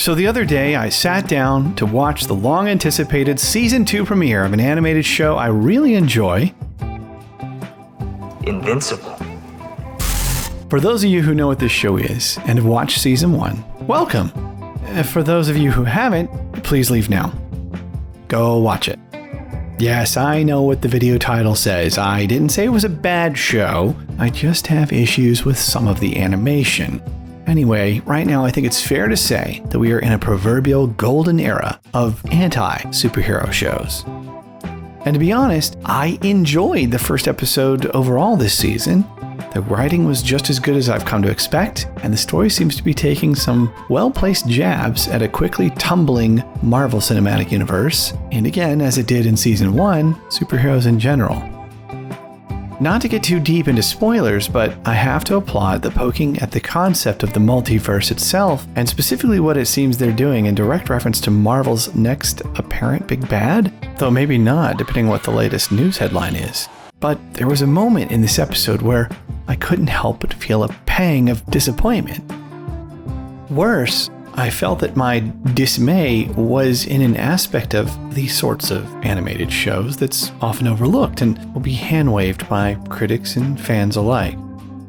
So the other day, I sat down to watch the long-anticipated Season 2 premiere of an animated show I really enjoy. Invincible. For those of you who know what this show is and have watched Season 1, welcome. For those of you who haven't, please leave now. Go watch it. Yes, I know what the video title says. I didn't say it was a bad show. I just have issues with some of the animation. Anyway, right now I think it's fair to say that we are in a proverbial golden era of anti-superhero shows. And to be honest, I enjoyed the first episode overall this season. The writing was just as good as I've come to expect, and the story seems to be taking some well-placed jabs at a quickly tumbling Marvel Cinematic Universe, and again, as it did in Season 1, superheroes in general. Not to get too deep into spoilers, but I have to applaud the poking at the concept of the multiverse itself, and specifically what it seems they're doing in direct reference to Marvel's next apparent big bad, though maybe not, depending on what the latest news headline is. But there was a moment in this episode where I couldn't help but feel a pang of disappointment. Worse, I felt that my dismay was in an aspect of these sorts of animated shows that's often overlooked and will be hand-waved by critics and fans alike.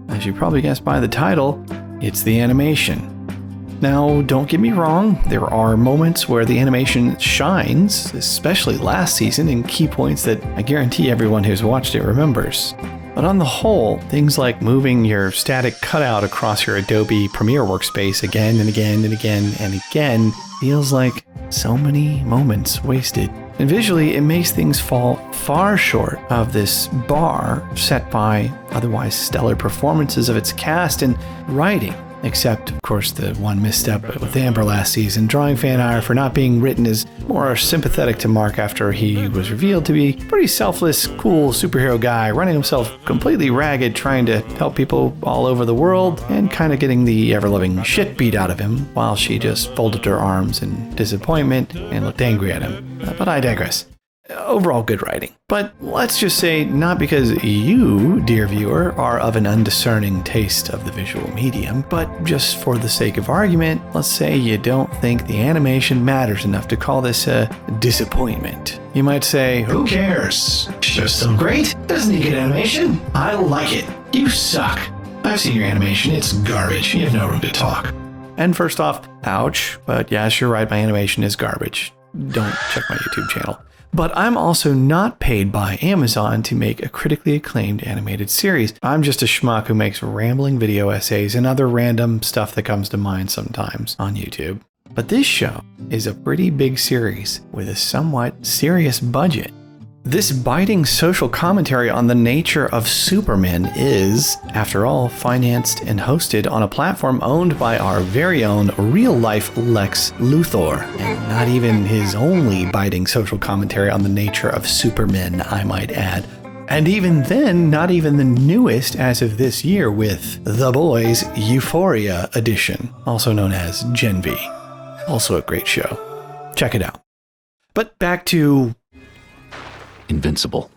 As you probably guessed by the title, it's the animation. Now, don't get me wrong, there are moments where the animation shines, especially last season, in key points that I guarantee everyone who's watched it remembers. But on the whole, things like moving your static cutout across your Adobe Premiere workspace again and again and again and again feels like so many moments wasted. And visually, it makes things fall far short of this bar set by otherwise stellar performances of its cast and writing. Except, of course, the one misstep with Amber last season, drawing fan ire for not being written as more sympathetic to Mark after he was revealed to be a pretty selfless, cool superhero guy, running himself completely ragged, trying to help people all over the world, and kind of getting the ever-loving shit beat out of him, while she just folded her arms in disappointment and looked angry at him. But I digress. Overall good writing. But let's just say not because you, dear viewer, are of an undiscerning taste of the visual medium, but just for the sake of argument, let's say you don't think the animation matters enough to call this a disappointment. You might say, who cares? Show's still great. Doesn't need good animation. I like it. You suck. I've seen your animation. It's garbage. You have no room to talk. And first off, ouch, but yes, you're right, my animation is garbage. Don't check my YouTube channel. But I'm also not paid by Amazon to make a critically acclaimed animated series. I'm just a schmuck who makes rambling video essays and other random stuff that comes to mind sometimes on YouTube. But this show is a pretty big series with a somewhat serious budget. This biting social commentary on the nature of Superman is, after all, financed and hosted on a platform owned by our very own real-life Lex Luthor, and not even his only biting social commentary on the nature of Superman, I might add. And even then, not even the newest as of this year with The Boys Euphoria Edition, also known as Gen V. Also a great show. Check it out. But back to Invincible.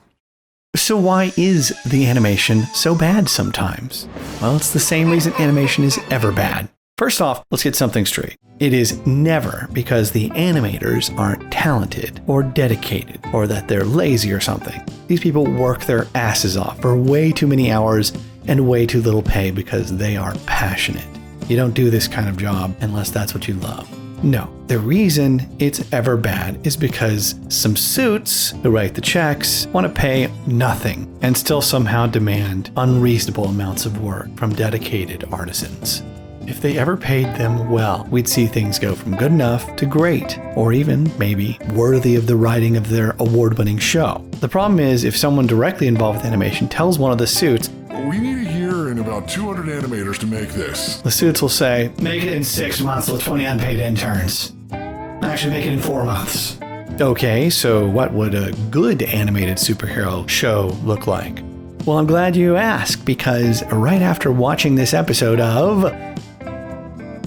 So why is the animation so bad sometimes? Well, it's the same reason animation is ever bad. First off, let's get something straight. It is never because the animators aren't talented or dedicated or that they're lazy or something. These people work their asses off for way too many hours and way too little pay because they are passionate. You don't do this kind of job unless that's what you love. No, the reason it's ever bad is because some suits who write the checks want to pay nothing and still somehow demand unreasonable amounts of work from dedicated artisans. If they ever paid them well, we'd see things go from good enough to great, or even, maybe, worthy of the writing of their award-winning show. The problem is, if someone directly involved with animation tells one of the suits, we need a year and about 200 animators to make this. The suits will say, make it in 6 months with 20 unpaid interns. Actually, make it in 4 months. Okay, so what would a good animated superhero show look like? Well, I'm glad you asked, because right after watching this episode of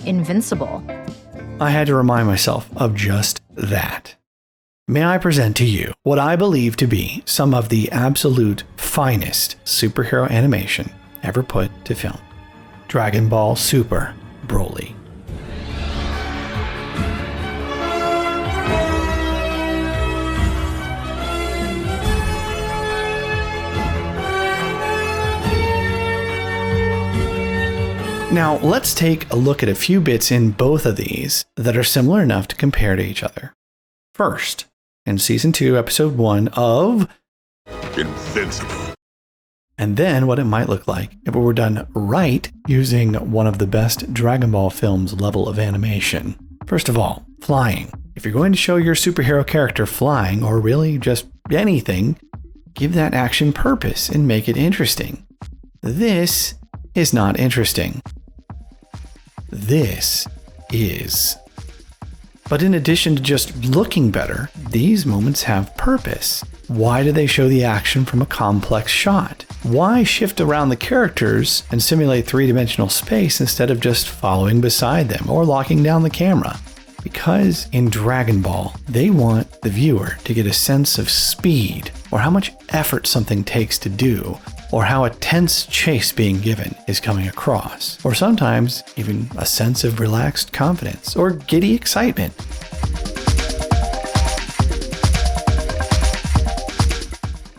Invincible, I had to remind myself of just that. May I present to you what I believe to be some of the absolute finest superhero animation ever put to film. Dragon Ball Super Broly. Now, let's take a look at a few bits in both of these that are similar enough to compare to each other. First, in Season 2, Episode 1 of Invincible. And then what it might look like if it were done right using one of the best Dragon Ball films level of animation. First of all, flying. If you're going to show your superhero character flying, or really just anything, give that action purpose and make it interesting. This is not interesting. This is. But in addition to just looking better, these moments have purpose. Why do they show the action from a complex shot? Why shift around the characters and simulate three-dimensional space instead of just following beside them or locking down the camera? Because in Dragon Ball, they want the viewer to get a sense of speed, or how much effort something takes to do, or how a tense chase being given is coming across, or sometimes even a sense of relaxed confidence or giddy excitement.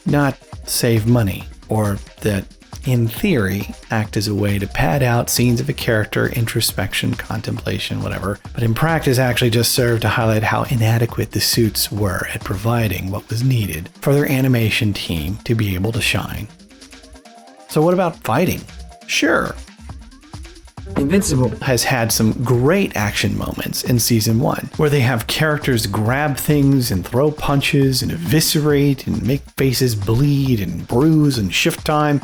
Not save money, or that, in theory, act as a way to pad out scenes of a character, introspection, contemplation, whatever, but in practice actually just serve to highlight how inadequate the suits were at providing what was needed for their animation team to be able to shine. So what about fighting? Sure. Invincible has had some great action moments in Season 1, where they have characters grab things and throw punches and eviscerate and make faces bleed and bruise and shift time.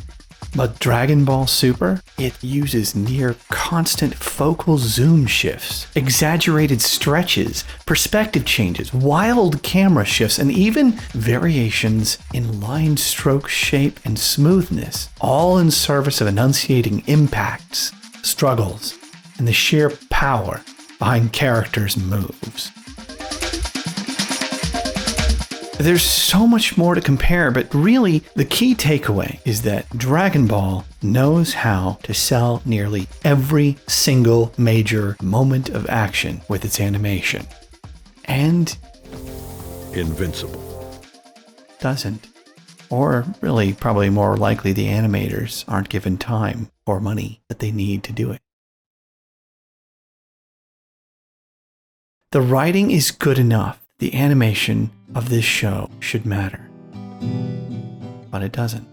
But Dragon Ball Super, it uses near constant focal zoom shifts, exaggerated stretches, perspective changes, wild camera shifts, and even variations in line stroke shape and smoothness, all in service of enunciating impacts, struggles, and the sheer power behind characters' moves. There's so much more to compare, but really the key takeaway is that Dragon Ball knows how to sell nearly every single major moment of action with its animation. And Invincible doesn't. Or really, probably more likely, the animators aren't given time or money that they need to do it. The writing is good enough. The animation of this show should matter. But it doesn't.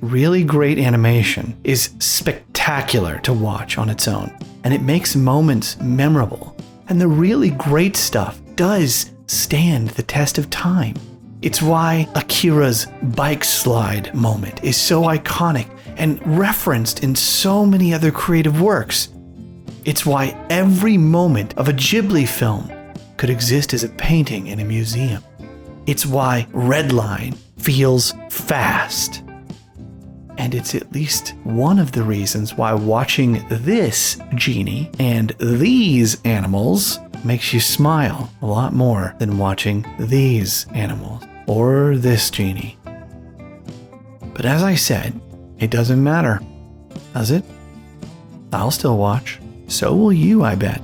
Really great animation is spectacular to watch on its own, and it makes moments memorable. And the really great stuff does stand the test of time. It's why Akira's bike slide moment is so iconic and referenced in so many other creative works. It's why every moment of a Ghibli film could exist as a painting in a museum. It's why Redline feels fast. And it's at least one of the reasons why watching this genie and these animals makes you smile a lot more than watching these animals or this genie. But as I said, it doesn't matter, does it? I'll still watch. So will you, I bet.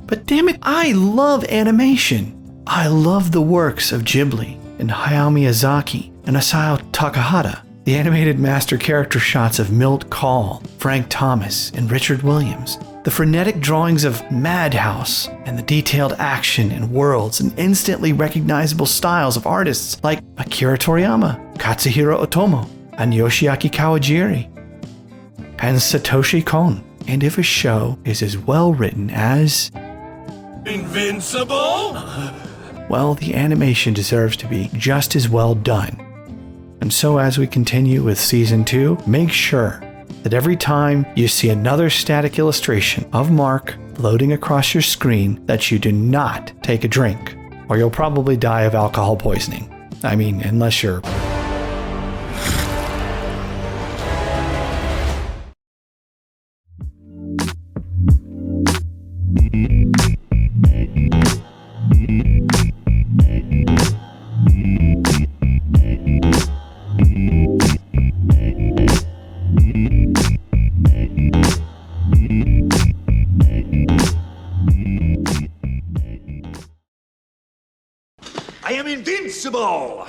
But damn it, I love animation. I love the works of Ghibli and Hayao Miyazaki and Isao Takahata. The animated master character shots of Milt Kahl, Frank Thomas, and Richard Williams. The frenetic drawings of Madhouse and the detailed action and worlds and instantly recognizable styles of artists like Akira Toriyama, Katsuhiro Otomo, and Yoshiaki Kawajiri, and Satoshi Kon. And if a show is as well written as Invincible? Well, the animation deserves to be just as well done. And so as we continue with Season 2, make sure that every time you see another static illustration of Mark floating across your screen that you do not take a drink, or you'll probably die of alcohol poisoning. I mean, unless you're... I am invincible!